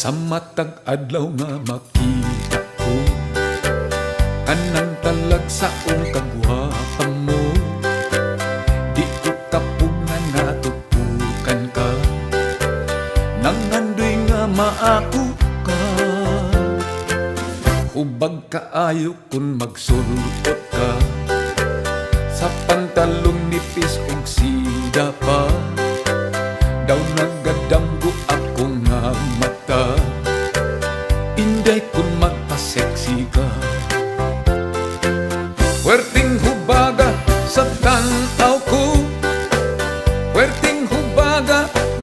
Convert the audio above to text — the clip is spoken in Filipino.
Sa matag adlaw nga makita ko anang talag sa kagwapan mo. Di ko kapug nga natutukan ka, nangandoy nga maako ka. Hubag kaayo kun magsulot ka, sa pantalong nipis ug sida pa. Daw